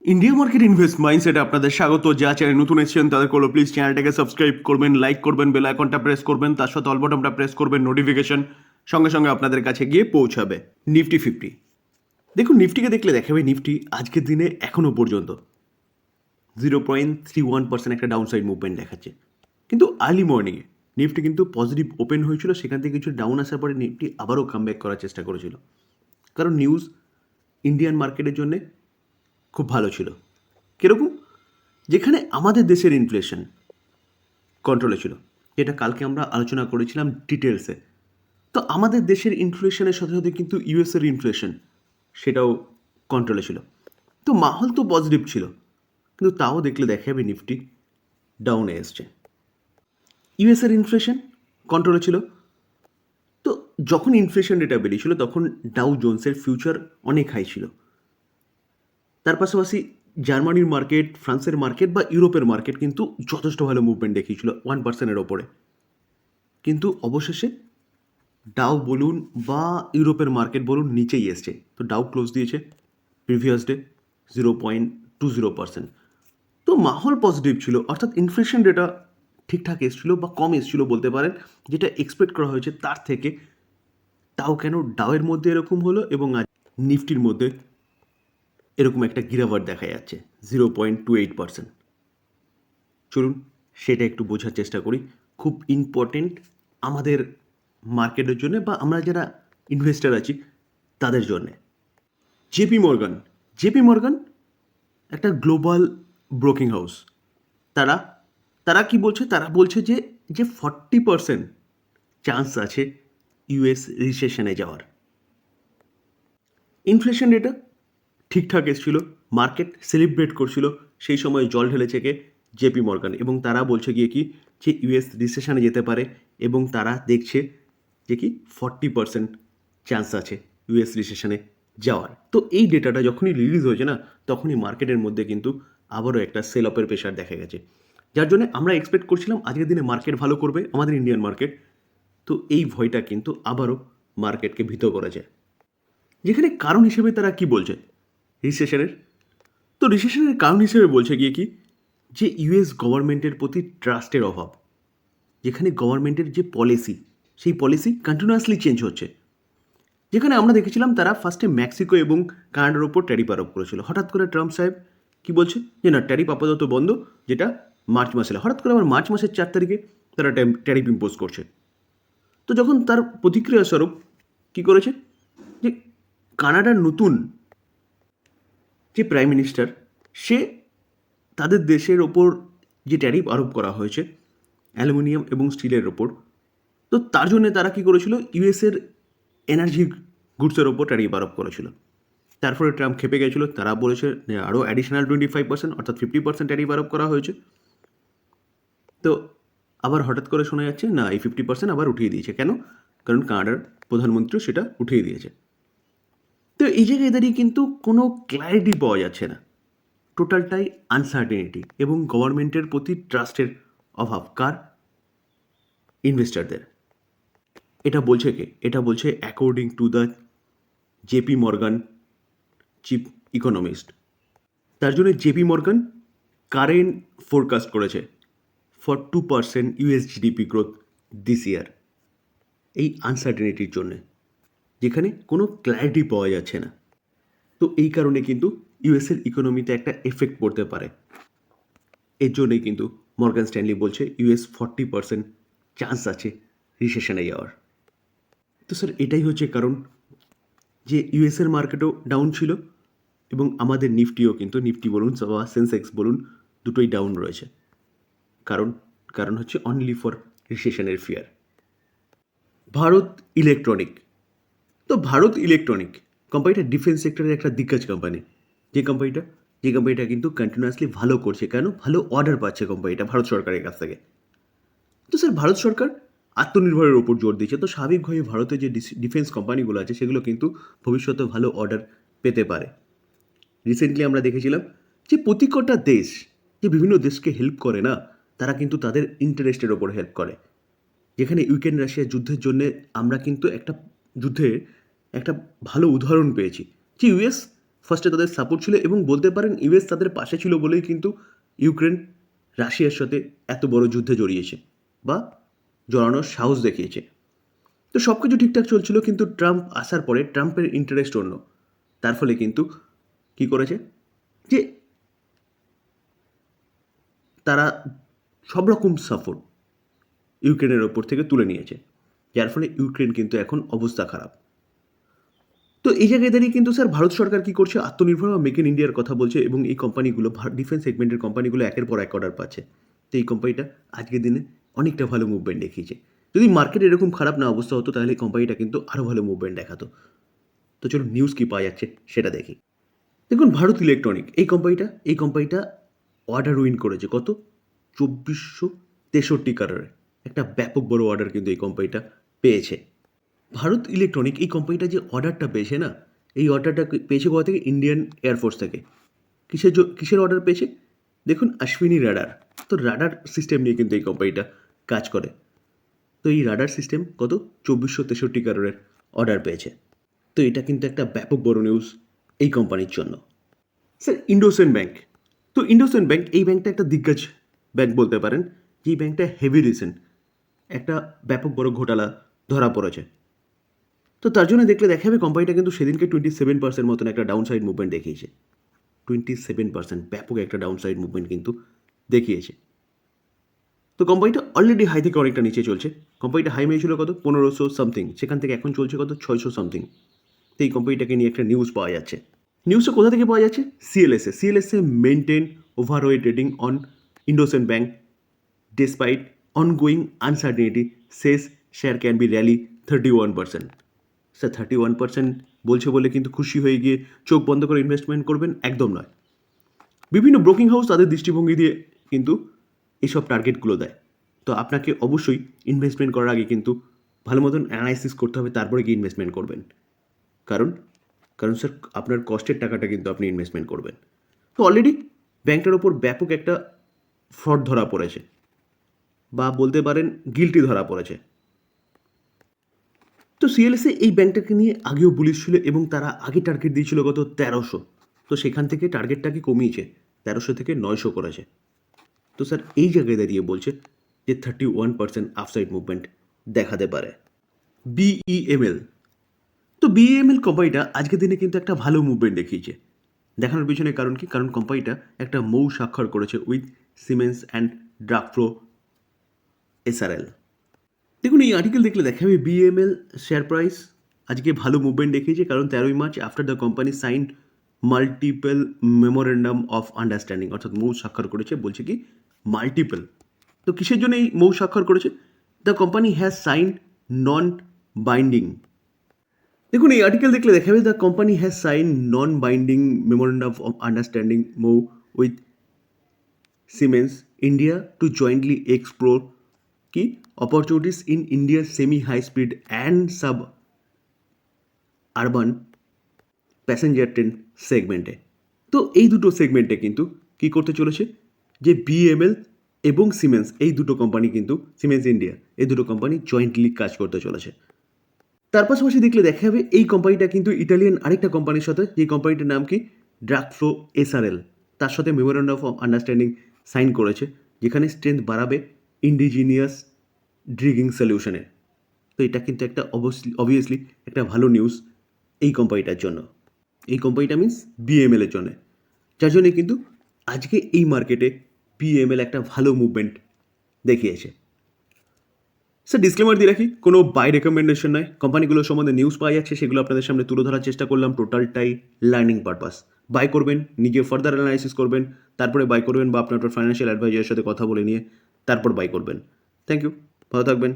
India market invest মাইন্ডসেটে আপনাদের স্বাগত। যা চ্যানেল নতুন এসেছেন তাদের করলো প্লিজ চ্যানেলটাকে সাবস্ক্রাইব করবেন, লাইক করবেন, বেল আইকনটা প্রেস করবেন, তার সাথে অল বাটনটা প্রেস করবেন, নোটিফিকেশন সঙ্গে সঙ্গে আপনাদের কাছে গিয়ে পৌঁছাবে। নিফটি 50, দেখুন নিফটিকে দেখলে দেখাবে নিফটি আজকের দিনে এখনও পর্যন্ত 0.31% একটা ডাউনসাইড মুভমেন্ট দেখাচ্ছে। কিন্তু আর্লি মর্নিংয়ে নিফটি কিন্তু পজিটিভ ওপেন হয়েছিল, সেখান থেকে কিছু ডাউন আসার পরে নিফটি আবারও কামব্যাক করার চেষ্টা করেছিল, কারণ নিউজ ইন্ডিয়ান মার্কেটের জন্যে খুব ভালো ছিল। কীরকম? যেখানে আমাদের দেশের ইনফ্লেশন কন্ট্রোলে ছিল, যেটা কালকে আমরা আলোচনা করেছিলাম ডিটেলসে। তো আমাদের দেশের ইনফ্লেশনের সাথে সাথে কিন্তু ইউএসের ইনফ্লেশন সেটাও কন্ট্রোলে ছিল। তো মাহল তো পজিটিভ ছিল, কিন্তু তাও দেখলে দেখা যাবে নিফটি ডাউনে এসছে। ইউএসের ইনফ্লেশন কন্ট্রোলে ছিল, তো যখন ইনফ্লেশন রেটটা বেরিয়েছিল তখন ডাউ জোন্সের ফিউচার অনেক হাই ছিল। তার পাশাপাশি জার্মানির মার্কেট, ফ্রান্সের মার্কেট বা ইউরোপের মার্কেট কিন্তু যথেষ্ট ভালো মুভমেন্ট দেখিয়েছিল 1%-এর ওপরে। কিন্তু অবশেষে ডাউ বলুন বা ইউরোপের মার্কেট বলুন নিচেই এসছে। তো ডাউ ক্লোজ দিয়েছে প্রিভিয়াস ডে 0.20%। তো মাহল পজিটিভ ছিল, অর্থাৎ ইনফ্লেশন রেটটা ঠিকঠাক এসেছিলো বা কম এসেছিলো বলতে পারেন, যেটা এক্সপেক্ট করা হয়েছে তার থেকে। তাও কেন ডাউয়ের মধ্যে এরকম হলো এবং আজ নিফটির মধ্যে এরকম একটা গিরাওয়াট দেখা যাচ্ছে 0.28%। চলুন সেটা একটু বোঝার চেষ্টা করি, খুব ইম্পর্টেন্ট আমাদের মার্কেটের জন্য বা আমরা যারা ইনভেস্টার আছি তাদের জন্যে। জেপি মর্গান একটা গ্লোবাল ব্রোকিং হাউস। তারা তারা কি বলছে? তারা বলছে যে 40% চান্স আছে ইউএস রিসেশনে যাওয়ার। ইনফ্লেশন রেটটা ঠিকঠাক এসেছিল, মার্কেট সেলিব্রেট করছিল, সেই সময় জল ঢেলেছে কে? JP Morgan. এবং তারা বলছে গিয়ে কি যে ইউএস রিসেশনে যেতে পারে এবং তারা দেখছে যে কি 40% চান্স আছে ইউএস রিসেশনে যাওয়ার। তো এই ডেটাটা যখনই রিলিজ হয়েছে না, তখনই মার্কেটের মধ্যে কিন্তু আবারও একটা সেল অফের প্রেশার দেখা গেছে, যার জন্য আমরা এক্সপেক্ট করছিলাম আজকের দিনে মার্কেট ভালো করবে, আমাদের ইন্ডিয়ান মার্কেট। তো এই ভয়টা কিন্তু আবারও মার্কেটকে ভীত করেছে। যেখানে কারণ হিসেবে তারা কি বলছে রিসেশনের? তো রিসেশনের কারণ হিসেবে বলছে গিয়ে কি যে ইউএস গভর্নমেন্টের প্রতি ট্রাস্টের অভাব। যেখানে গভর্নমেন্টের যে পলিসি, সেই পলিসি কন্টিনিউয়াসলি চেঞ্জ হচ্ছে। যেখানে আমরা দেখেছিলাম তারা ফার্স্টে মেক্সিকো এবং কানাডার ওপর ট্যারিফ আরোপ করেছিল। হঠাৎ করে ট্রাম্প সাহেব কি বলছে যে না, ট্যারিফ আপাতত বন্ধ, যেটা মার্চ মাসে। হঠাৎ করে আবার মার্চ মাসের 4 তারিখে তারা ট্যারিফ ইম্পোজ করছে। তো যখন তার প্রতিক্রিয়া স্বরূপ কী করেছে যে কানাডার নতুন যে প্রাইম মিনিস্টার, সে তাদের দেশের ওপর যে ট্যারিফ আরোপ করা হয়েছে অ্যালুমিনিয়াম এবং স্টিলের ওপর, তো তার জন্য তারা কী করেছিল, ইউএসের এনার্জি গুডসের ওপর ট্যারিফ আরোপ করেছিল। তারপরে ট্রাম্প খেপে গেছিলো, তারা বলেছে আরও অ্যাডিশনাল 25% অর্থাৎ 50% ট্যারিফ আরোপ করা হয়েছে। তো আবার হঠাৎ করে শোনা যাচ্ছে না, এই 50% আবার উঠিয়ে দিয়েছে। কেন? কারণ কানাডার প্রধানমন্ত্রী সেটা উঠিয়ে দিয়েছে। তো এই জায়গায় দাঁড়িয়ে কিন্তু কোনো ক্ল্যারিটি পাওয়া যাচ্ছে না, টোটালটাই আনসার্টেনিটি এবং গভর্নমেন্টের প্রতি ট্রাস্টের অভাব। কার? ইনভেস্টারদের। এটা বলছে কে? এটা বলছে according to the JP Morgan chief economist. তার জন্য জেপি মর্গান কারেন্ট ফোরকাস্ট করেছে for 2% US GDP growth this ইয়ার, এই আনসার্টেনিটির জন্যে, যেখানে কোনো ক্ল্যারিটি পাওয়া যাচ্ছে না। তো এই কারণে কিন্তু ইউএসের ইকোনমিতে একটা এফেক্ট পড়তে পারে। এর জন্যই কিন্তু মর্গান স্ট্যানলি বলছে ইউএস 40% চান্স আছে রিসেশনে যাওয়ার। তো স্যার এটাই হচ্ছে কারণ যে ইউএসের মার্কেটও ডাউন ছিল এবং আমাদের নিফটিও কিন্তু, নিফটি বলুন বা সেন্সেক্স বলুন, দুটোই ডাউন রয়েছে। কারণ হচ্ছে অনলি ফর রিসেশনের ফিয়ার। ভারত ইলেকট্রনিক। তো ভারত ইলেকট্রনিক কোম্পানিটা ডিফেন্স সেক্টরের একটা দিগ্গজ কোম্পানি। যে কোম্পানিটা কিন্তু কন্টিনিউয়াসলি ভালো করছে। কেন? ভালো অর্ডার পাচ্ছে কোম্পানিটা ভারত সরকারের কাছ থেকে। তো স্যার ভারত সরকার আত্মনির্ভরের ওপর জোর দিচ্ছে, তো স্বাভাবিকভাবে ভারতের যে ডিফেন্স কোম্পানিগুলো আছে সেগুলো কিন্তু ভবিষ্যতে ভালো অর্ডার পেতে পারে। রিসেন্টলি আমরা দেখেছিলাম যে প্রতি কটা দেশ যে বিভিন্ন দেশকে হেল্প করে না, তারা কিন্তু তাদের ইন্টারেস্টের ওপর হেল্প করে। যেখানে ইউক্রেন রাশিয়া যুদ্ধের জন্যে আমরা কিন্তু একটা যুদ্ধে একটা ভালো উদাহরণ পেয়েছি যে ইউএস ফার্স্টে তাদের সাপোর্ট ছিল এবং বলতে পারেন ইউএস তাদের পাশে ছিল বলেই কিন্তু ইউক্রেন রাশিয়ার সাথে এত বড় যুদ্ধে জড়িয়েছে বা জড়ানোর সাহস দেখিয়েছে। তো সব কিছু ঠিকঠাক চলছিল, কিন্তু ট্রাম্প আসার পরে ট্রাম্পের ইন্টারেস্ট অন্য। তার ফলে কিন্তু কি করেছে যে তারা সব রকম সাপোর্ট ইউক্রেনের ওপর থেকে তুলে নিয়েছে, যার ফলে ইউক্রেন কিন্তু এখন অবস্থা খারাপ। তো এই জায়গায় দাঁড়িয়ে কিন্তু স্যার ভারত সরকার কী করছে, আত্মনির্ভর বা মেক ইন ইন্ডিয়ার কথা বলছে এবং এই কোম্পানিগুলো ডিফেন্স সেগমেন্টের কোম্পানিগুলো একের পর এক অর্ডার পাচ্ছে। তো এই কোম্পানিটা আজকের দিনে অনেকটা ভালো মুভমেন্ট দেখিয়েছে। যদি মার্কেট এরকম খারাপ না অবস্থা হতো তাহলে এই কোম্পানিটা কিন্তু আরও ভালো মুভমেন্ট দেখাতো। তো চলুন নিউজ কী পাওয়া যাচ্ছে সেটা দেখি। দেখুন, ভারত ইলেকট্রনিক এই কোম্পানিটা অর্ডার উইন করেছে কত, 2463 কারারে একটা ব্যাপক বড় অর্ডার কিন্তু এই কোম্পানিটা পেয়েছে। ভারত ইলেকট্রনিক এই কোম্পানিটা যে অর্ডারটা পেয়েছে না, এই অর্ডারটা পেয়েছে কোথা থেকে, ইন্ডিয়ান এয়ারফোর্স থেকে। কিসের অর্ডার পেয়েছে দেখুন, অশ্বিনী রাডার। তো রাডার সিস্টেম নিয়ে কিন্তু এই কোম্পানিটা কাজ করে। তো এই রাডার সিস্টেম কত, 2463 কারোরের অর্ডার পেয়েছে। তো এটা কিন্তু একটা ব্যাপক বড় নিউজ এই কোম্পানির জন্য। স্যার ইন্ডোসেন্ড ব্যাংক, তো ইন্ডোসেন্ড ব্যাংক এই ব্যাংকটা একটা দিগ্গজ ব্যাংক বলতে পারেন, যে এই ব্যাংকটা হেভি রিসেন্ট একটা ব্যাপক বড় ঘোটালা ধরা পড়েছে। তো তার জন্য দেখলে দেখা যাবে কোম্পানিটা কিন্তু সেদিনকে 27% মতন একটা ডাউন সাইড মুভমেন্ট দেখিয়েছে। 27% ব্যাপক একটা ডাউন সাইড মুভমেন্ট কিন্তু দেখিয়েছে। তো কোম্পানিটা অলরেডি হাই থেকে অনেকটা নিচে চলছে। কোম্পানিটা হাই মেয়েছিল কত, 1500 সামথিং, সেখান থেকে এখন চলছে কত, 600 সামথিং। তো এই কোম্পানিটাকে নিয়ে একটা নিউজ পাওয়া যাচ্ছে। নিউজটা কোথা থেকে পাওয়া যাচ্ছে, CLSA maintain overweight rating on IndusInd bank despite ongoing uncertainty, says share can be rally 31%। Sir 31% বলছে বলে কিন্তু খুশি হয়ে গিয়ে চোখ বন্ধ করে ইনভেস্টমেন্ট করবেন, একদম নয়। বিভিন্ন ব্রোকিং হাউস তাদের দৃষ্টিভঙ্গি দিয়ে কিন্তু এইসব টার্গেটগুলো দেয়। তো আপনাকে অবশ্যই ইনভেস্টমেন্ট করার আগে কিন্তু ভালো মতন অ্যানালাইসিস করতে হবে, তারপরে গিয়ে ইনভেস্টমেন্ট করবেন। কারণ স্যার আপনার কষ্টের টাকাটা কিন্তু আপনি ইনভেস্টমেন্ট করবেন। তো অলরেডি ব্যাংকটার ওপর ব্যাপক একটা ফ্রড ধরা পড়েছে, বা বলতে পারেন গিল্টি ধরা পড়েছে। তো সিএলএসএ এই ব্যাংকটাকে নিয়ে আগেও বুলিশ ছিল এবং তারা আগে টার্গেট দিয়েছিল কত, 1300। তো সেখান থেকে টার্গেটটাকে কমিয়েছে, 1300 থেকে 900 করেছে। তো স্যার এই জায়গায় দাঁড়িয়ে বলছে যে 31% আপসাইড মুভমেন্ট দেখাতে পারে। বিইএমএল, তো বিইএমএল কোম্পানিটা আজকের দিনে কিন্তু একটা ভালো মুভমেন্ট দেখিয়েছে। দেখানোর পিছনে কারণ কি, কারণ কোম্পানিটা একটা মৌ স্বাক্ষর করেছে উইথ সিমেন্স অ্যান্ড ড্রাগপ্রো এসআরএল। দেখুন, এই আর্টিকেল দেখলে দেখা যাবে বিএমএল শেয়ার প্রাইস আজকে ভালো মুভমেন্ট দেখিয়েছে, কারণ 13 March after the company sign multiple memorandum of understanding, অর্থাৎ মৌ স্বাক্ষর করেছে। বলছে কি মাল্টিপল, তো কিসের জন্য এই মৌ স্বাক্ষর করেছে, the company has sign non binding. দেখুন, এই আর্টিকেল দেখলে দেখা যাবে the company has sign non binding memorandum of understanding MoU with Siemens India to jointly explore key opportunities in ইন্ডিয়ার semi high speed and suburban passenger train সেগমেন্টে। তো এই দুটো সেগমেন্টে কিন্তু কি করতে চলেছে, যে বিএমএল এবং সিমেন্স এই দুটো কোম্পানি কিন্তু, সিমেন্স ইন্ডিয়া এই দুটো কোম্পানি জয়েন্টলি কাজ করতে চলেছে। তার পাশাপাশি দেখলে দেখা যাবে এই কোম্পানিটা কিন্তু ইটালিয়ান আরেকটা কোম্পানির সাথে, যে কোম্পানিটার নাম কি ড্রাগফ্লো এসআরএল, তার সাথে মেমোরেন্ডাম অফ আন্ডারস্ট্যান্ডিং সাইন করেছে, যেখানে স্ট্রেংথ বাড়াবে ইন্ডিজিনিয়াস ড্রিগিং সলিউশনের। তো এটা কিন্তু একটা অবভিয়াসলি একটা ভালো নিউজ এই কোম্পানিটার জন্য। এই কোম্পানিটা মিনস বিএমএল এর জন্য, যার জন্যে কিন্তু আজকে এই মার্কেটে বিএমএল একটা ভালো মুভমেন্ট দেখিয়েছে। স্যার ডিসক্লেমার দিয়ে রাখি, কোনো বাই রেকমেন্ডেশন নয়। কোম্পানিগুলোর সম্বন্ধে নিউজ পাওয়া যাচ্ছে, সেগুলো আপনাদের সামনে তুলে ধরার চেষ্টা করলাম, টোটালটাই লার্নিং পারপাস। বাই করবেন, নিজে ফার্দার অ্যানালাইসিস করবেন, তারপরে বাই করবেন, বা আপনার ফাইন্যান্সিয়াল অ্যাডভাইজারের সাথে কথা বলে নিয়ে তারপর বাই করবেন। থ্যাংক ইউ, ভালো থাকবেন।